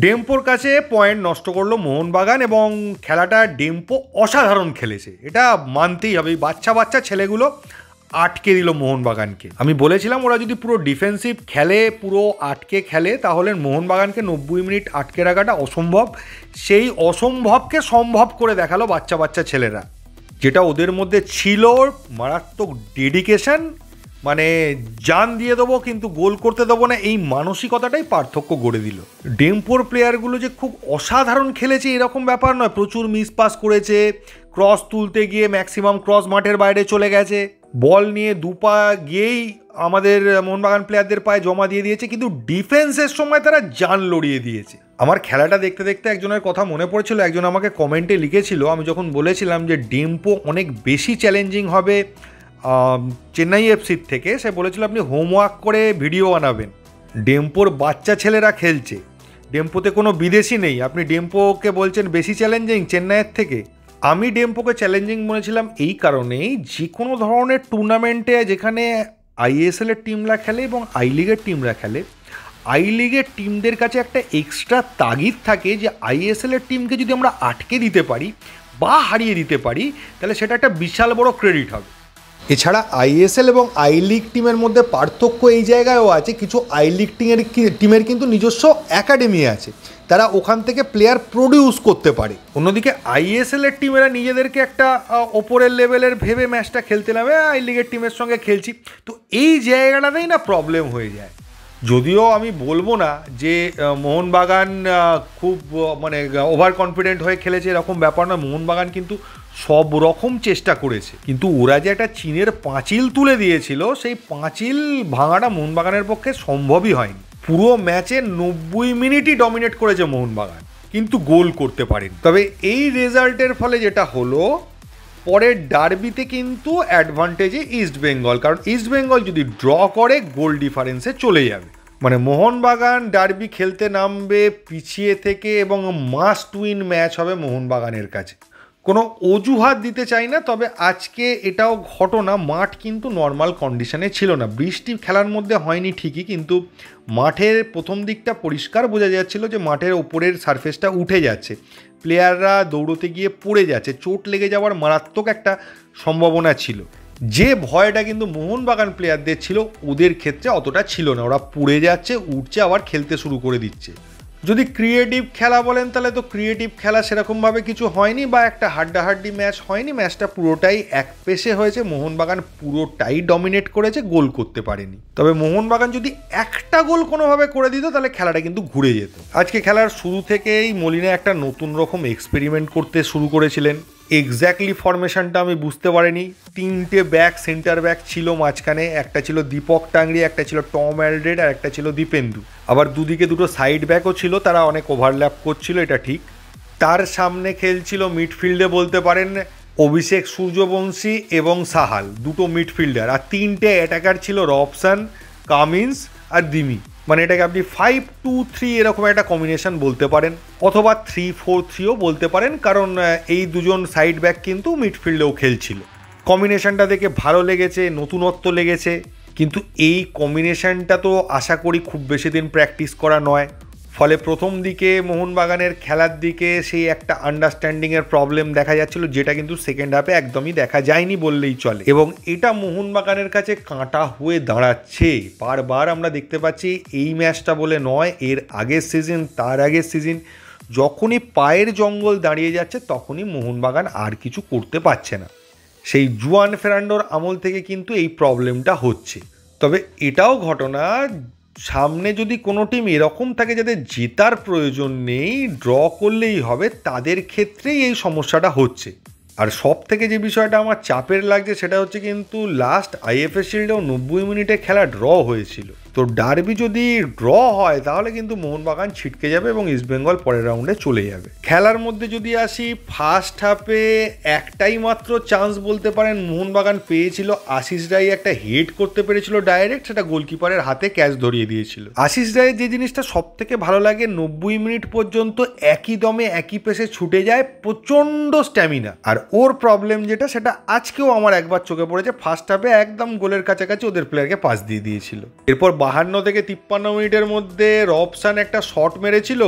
ডেম্পোর কাছে পয়েন্ট নষ্ট করলো মোহনবাগান এবং খেলাটা ডেম্পো অসাধারণ খেলেছে, এটা মানতেই হবে। বাচ্চা বাচ্চা ছেলেগুলো আটকে দিল মোহনবাগানকে। আমি বলেছিলাম ওরা যদি পুরো ডিফেন্সিভ খেলে, পুরো আটকে খেলে, তাহলে মোহনবাগানকে 90 মিনিট আটকে রাখাটা অসম্ভব। সেই অসম্ভবকে সম্ভব করে দেখালো বাচ্চা বাচ্চা ছেলেরা, যেটা ওদের মধ্যে ছিল মারাত্মক ডেডিকেশন, মানে জান দিয়ে দেবো কিন্তু গোল করতে দেবো না, এই মানসিকতাটাই পার্থক্য গড়ে দিল। ডেম্পোর প্লেয়ারগুলো যে খুব অসাধারণ খেলেছে এরকম ব্যাপার নয়, প্রচুর মিস পাস করেছে, ক্রস তুলতে গিয়ে ম্যাক্সিমাম ক্রস মাঠের বাইরে চলে গেছে, বল নিয়ে দুপা গিয়েই আমাদের মোহনবাগান প্লেয়ারদের পায়ে জমা দিয়ে দিয়েছে, কিন্তু ডিফেন্সের সময় তারা জান লড়িয়ে দিয়েছে। আমার খেলাটা দেখতে দেখতে একজনের কথা মনে পড়েছিল, একজন আমাকে কমেন্টে লিখেছিল, আমি যখন বলেছিলাম যে ডেম্পো অনেক বেশি চ্যালেঞ্জিং হবে চেন্নাই এফসির থেকে, সে বলেছিল আপনি হোমওয়ার্ক করে ভিডিও বানাবেন। ডেম্পোর বাচ্চা ছেলেরা খেলছে, ডেম্পোতে কোনো বিদেশি নেই, আপনি ডেম্পোকে বলছেন বেশি চ্যালেঞ্জিং চেন্নাইয়ের থেকে। আমি ডেম্পোকে চ্যালেঞ্জিং বলেছিলাম এই কারণেই, যে কোনো ধরনের টুর্নামেন্টে যেখানে আইএসএলের টিমরা খেলে এবং আই লিগের টিমরা খেলে, আই লিগের টিমদের কাছে একটা এক্সট্রা তাগিদ থাকে যে আইএসএলের টিমকে যদি আমরা আটকে দিতে পারি বা হারিয়ে দিতে পারি তাহলে সেটা একটা বিশাল বড় ক্রেডিট হবে। এছাড়া আইএসএল এবং আই লিগ টিমের মধ্যে পার্থক্য এই জায়গায়ও আছে, কিছু আই লিগ টিমের কিন্তু নিজস্ব একাডেমি আছে, তারা ওখান থেকে প্লেয়ার প্রডিউস করতে পারে। অন্যদিকে আইএসএল এর টিমেরা নিজেদেরকে একটা ওপরের লেভেলের ভেবে ম্যাচটা খেলতে নামে, আই লিগের টিমের সঙ্গে খেলছি, তো এই জায়গাটাতেই না প্রবলেম হয়ে যায়। যদিও আমি বলবো না যে মোহনবাগান খুব মানে ওভার কনফিডেন্ট হয়ে খেলেছে, এরকম ব্যাপার না, মোহনবাগান কিন্তু সব রকম চেষ্টা করেছে, কিন্তু ওরা যে একটা চীনের পাঁচিল তুলে দিয়েছিল, সেই পাঁচিল ভাঙাটা মোহনবাগানের পক্ষে সম্ভবই হয়নি। পুরো ম্যাচে 90 মিনিটই ডমিনেট করেছে মোহনবাগান, কিন্তু গোল করতে পারেনি। তবে এই রেজাল্টের ফলে যেটা হলো, পরের ডার্বিতে কিন্তু অ্যাডভান্টেজে ইস্ট বেঙ্গল, কারণ ইস্ট বেঙ্গল যদি ড্র করে গোল ডিফারেন্সে চলে যাবে, মানে মোহনবাগান ডার্বি খেলতে নামবে পিছিয়ে থেকে এবং মাস্ট উইন ম্যাচ হবে মোহনবাগানের কাছে। কোনো অজুহাত দিতে চাই না, তবে আজকে এটাও ঘটনা, মাঠ কিন্তু নর্মাল কন্ডিশনে ছিল না, বৃষ্টি খেলার মধ্যে হয়নি ঠিকই, কিন্তু মাঠের প্রথম দিকটা পরিষ্কার বোঝা যাচ্ছিল যে মাঠের ওপরের সারফেসটা উঠে যাচ্ছে, প্লেয়াররা দৌড়তে গিয়ে পড়ে যাচ্ছে, চোট লেগে যাওয়ার মারাত্মক একটা সম্ভাবনা ছিল। যে ভয়টা কিন্তু মোহনবাগান প্লেয়ারদের ছিল, ওদের ক্ষেত্রে অতটা ছিল না, ওরা পড়ে যাচ্ছে, উঠছে, আবার খেলতে শুরু করে দিচ্ছে। যদি ক্রিয়েটিভ খেলা বলেন তাহলে তো ক্রিয়েটিভ খেলা সেরকমভাবে কিছু হয়নি, বা একটা হাড্ডাহাড্ডি ম্যাচ হয়নি, ম্যাচটা পুরোটাই এক পেশে হয়েছে, মোহনবাগান পুরোটাই ডমিনেট করেছে, গোল করতে পারেনি। তবে মোহনবাগান যদি একটা গোল কোনোভাবে করে দিত তাহলে খেলাটা কিন্তু ঘুরে যেত। আজকে খেলার শুরু থেকেই মলিনা একটা নতুন রকম এক্সপেরিমেন্ট করতে শুরু করেছিলেন, এক্স্যাক্টলি ফরমেশনটা আমি বুঝতে পারিনি। 3টে ব্যাক সেন্টার ব্যাক ছিল মাঝখানে, একটা ছিল দীপক টাংরি, একটা ছিল টম অ্যালড্রেড, আর একটা ছিল দীপেন্দু, আবার দুদিকে দুটো সাইড ব্যাকও ছিল, তারা অনেক ওভারল্যাপ করছিল, এটা ঠিক। তার সামনে খেলছিল মিডফিল্ডে বলতে পারেন অভিষেক সূর্যবংশী এবং সাহাল, দুটো মিডফিল্ডার, আর 3টে অ্যাটাকার ছিল রবসান, কামিন্স আর দিমি, মানে এটাকে আপনি 5-2-3 এরকম একটা কম্বিনেশন বলতে পারেন, অথবা 3-4-3ও বলতে পারেন, কারণ এই দুজন সাইড ব্যাক কিন্তু মিডফিল্ডেও খেলছিল। কম্বিনেশনটা দেখে ভালো লেগেছে, নতুনত্ব লেগেছে, কিন্তু এই কম্বিনেশনটা তো আশা করি খুব বেশি দিন প্র্যাকটিস করা নয়, ফলে প্রথম দিকে মোহনবাগানের খেলার দিকে সেই একটা আন্ডারস্ট্যান্ডিংয়ের প্রবলেম দেখা যাচ্ছিল, যেটা কিন্তু সেকেন্ড হাফে একদমই দেখা যায়নি বললেই চলে, এবং এটা মোহনবাগানের কাছে কাঁটা হয়ে দাঁড়াচ্ছে। বারবার আমরা দেখতে পাচ্ছি, এই ম্যাচটা বলে নয়, এর আগের সিজন, তার আগের সিজন, যখনই পায়ের জঙ্গল দাঁড়িয়ে যাচ্ছে তখনই মোহনবাগান আর কিছু করতে পারছে না। সেই জুয়ান ফেরান্ডোর আমল থেকে কিন্তু এই প্রবলেমটা হচ্ছে। তবে এটাও ঘটনা, সামনে যদি কোনো টিম এরকম থাকে যাদের জেতার প্রয়োজন নেই, ড্র করলেই হবে, তাদের ক্ষেত্রেই এই সমস্যাটা হচ্ছে। আর সব থেকে যে বিষয়টা আমার চাপের লাগছে সেটা হচ্ছে কিন্তু লাস্ট আইএফএ শিল্ডেও 90 মিনিটে খেলা ড্র হয়েছিল, তো ডার্বি যদি ড্র হয় তাহলে কিন্তু মোহনবাগান ছিটকে যাবে এবং ইস্টবেঙ্গল পরের রাউন্ডে চলে যাবে। খেলার মধ্যে যদি আসি, ফার্স্ট হাফে একটাই মাত্র চান্স বলতে পারেন মোহনবাগান পেয়েছিল, আশিস রায় একটা হেড করতে পেরেছিল ডাইরেক্ট, সেটা গোলকিপারের হাতে ক্যাচ ধরিয়ে দিয়েছিল। আশিস রায়ের যে জিনিসটা সব থেকে ভালো লাগে, 90 মিনিট পর্যন্ত একই দমে একই পেসে ছুটে যায়, প্রচণ্ড স্ট্যামিনা। আর ওর প্রবলেম যেটা, সেটা আজকেও আমার একবার চোখে পড়েছে, ফার্স্ট হাফে একদম গোলের কাছাকাছি ওদের প্লেয়ারকে পাস দিয়ে দিয়েছিল। এরপর 52 থেকে 53 মিনিটের মধ্যে রবসান একটা শট মেরেছিল,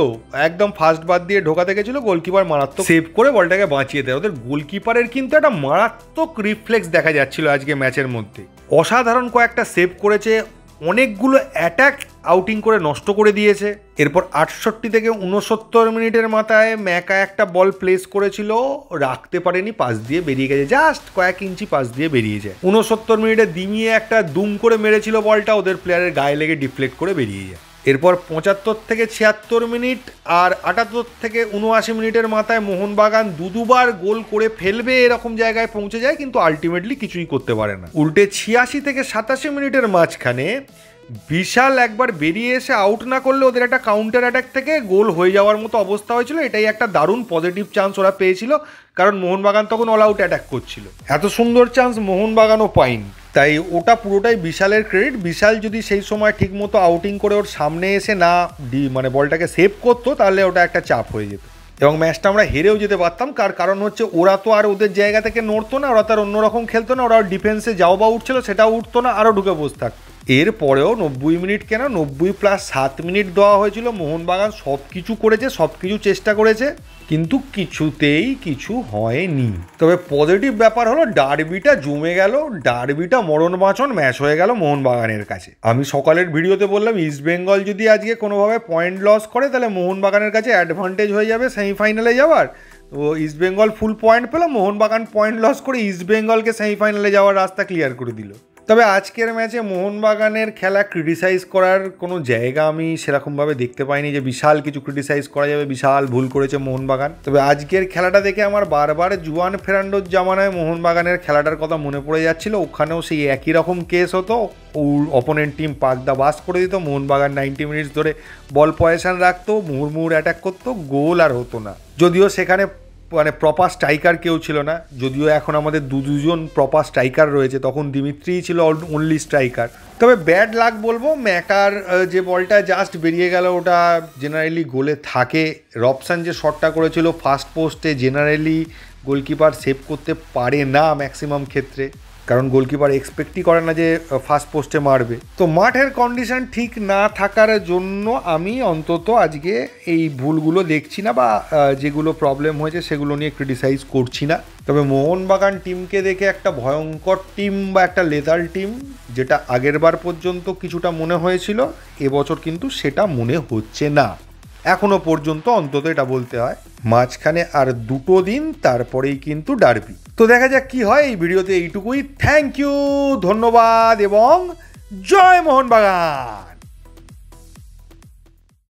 একদম ফার্স্ট বার দিয়ে ঢোকাতে গেছিল, গোলকিপার মারাত্মক সেভ করে বলটাকে বাঁচিয়ে দেয়। ওদের গোলকিপারের কিন্তু একটা মারাত্মক রিফ্লেক্স দেখা যাচ্ছিল আজকে ম্যাচের মধ্যে। অসাধারণ কয়েকটা সেভ করেছে, অনেকগুলো অ্যাটাক আউটিং করে নষ্ট করে দিয়েছে। এরপর 68 থেকে 69 মিনিটের মাথায় ম্যাকা একটা বল প্লেস করেছিল, রাখতে পারেনি, পাস দিয়ে বেরিয়ে গেছে, জাস্ট কয়েক ইঞ্চি পাস দিয়ে বেরিয়ে যায়। 69 মিনিটে দিমিয়ে একটা দুম করে মেরেছিল বলটা, ওদের প্লেয়ারের গায়ে লেগে ডিফ্লেক্ট করে বেরিয়ে যায়। এরপর 75 থেকে 76 মিনিট আর 78 থেকে 79 মিনিটের মাথায় মোহনবাগান দুবার গোল করে ফেলবে এরকম জায়গায় পৌঁছে যায়, কিন্তু আলটিমেটলি কিছুই করতে পারে না। উল্টে 86 থেকে 87 মিনিটের মাঝখানে বিশাল একবার বেরিয়ে এসে আউট না করলে ওদের একটা কাউন্টার অ্যাটাক থেকে গোল হয়ে যাওয়ার মতো অবস্থা হয়েছিল। এটাই একটা দারুণ পজিটিভ চান্স ওরা পেয়েছিল, কারণ মোহনবাগান তখন অল আউট অ্যাটাক করছিল। এত সুন্দর চান্স মোহনবাগানও পায়নি, তাই ওটা পুরোটাই বিশালের ক্রেডিট। বিশাল যদি সেই সময় ঠিকমতো আউটিং করে ওর সামনে এসে না মানে বলটাকে সেভ করতো, তাহলে ওটা একটা চাপ হয়ে যেত এবং ম্যাচটা আমরা হেরেও যেতে পারতাম। কারণ হচ্ছে ওরা তো আর ওদের জায়গা থেকে নড়তো না, ওরা তার অন্যরকম খেলতো না, ওরা ডিফেন্সে যাও বা উঠছিল সেটাও উঠতো না, আরও ঢুকে বসে থাকতো। এরপরেও 90 মিনিট কেন 90 প্লাস 7 মিনিট দেওয়া হয়েছিল, মোহনবাগান সব কিছু করেছে, সব কিছু চেষ্টা করেছে, কিন্তু কিছুতেই কিছু হয়নি। তবে পজিটিভ ব্যাপার হলো ডার্বিটা জমে গেল, ডার্বিটা মরণ বাঁচন ম্যাচ হয়ে গেল মোহনবাগানের কাছে। আমি সকালের ভিডিওতে বললাম ইস্টবেঙ্গল যদি আজকে কোনোভাবে পয়েন্ট লস করে তাহলে মোহনবাগানের কাছে অ্যাডভান্টেজ হয়ে যাবে সেমিফাইনালে যাওয়ার। তো ইস্টবেঙ্গল ফুল পয়েন্ট পেল, মোহনবাগান পয়েন্ট লস করে ইস্টবেঙ্গলকে সেমিফাইনালে যাওয়ার রাস্তা ক্লিয়ার করে দিল। তবে আজকের ম্যাচে মোহনবাগানের খেলা ক্রিটিসাইজ করার কোনো জায়গা আমি সেরকমভাবে দেখতে পাইনি যে বিশাল কিছু ক্রিটিসাইজ করা যাবে, বিশাল ভুল করেছে মোহনবাগান। তবে আজকের খেলাটা দেখে আমার বারবার জুয়ান ফেরান্ডোর জামানায় মোহনবাগানের খেলাটার কথা মনে পড়ে যাচ্ছিল। ওখানেও সেই একই রকম কেস হতো, অপোনেন্ট টিম পাক দা বাস করে দিত, মোহনবাগান 90 মিনিটস ধরে বল পজিশন রাখতো, মুহুর্মুহুর অ্যাটাক করতো, গোল আর হতো না। যদিও সেখানে মানে প্রপার স্ট্রাইকার কেউ ছিল না, যদিও এখন আমাদের দুজন প্রপার স্ট্রাইকার রয়েছে, তখন দিমিত্রি ছিল অনলি স্ট্রাইকার। তবে ব্যাড লাক বলবো, ম্যাকার যে বলটা জাস্ট বেরিয়ে গেল ওটা জেনারেলি গোলে থাকে। রবসান যে শটটা করেছিল ফার্স্ট পোস্টে জেনারেলি গোলকিপার সেভ করতে পারে না ম্যাক্সিমাম ক্ষেত্রে, কারণ গোলকিপার এক্সপেক্টই করে না যে ফার্স্ট পোস্টে মারবে। তো মাঠের কন্ডিশন ঠিক না থাকার জন্য আমি অন্তত আজকে এই ভুলগুলো দেখছি না, বা যেগুলো প্রবলেম হয়েছে সেগুলো নিয়ে ক্রিটিসাইজ করছি না। তবে মোহনবাগান টিমকে দেখে একটা ভয়ঙ্কর টিম বা একটা লেদার টিম, যেটা আগের বার পর্যন্ত কিছুটা মনে হয়েছিল, এবছর কিন্তু সেটা মনে হচ্ছে না এখনো পর্যন্ত, অন্তত এটা বলতে হয়। মাঝখানে আর 2 দিন, তারপরেই কিন্তু ডার্বি। তো দেখা যাক কি হয়। এই ভিডিওতে এইটুকুই। থ্যাংক ইউ, ধন্যবাদ এবং জয় মোহনবাগান।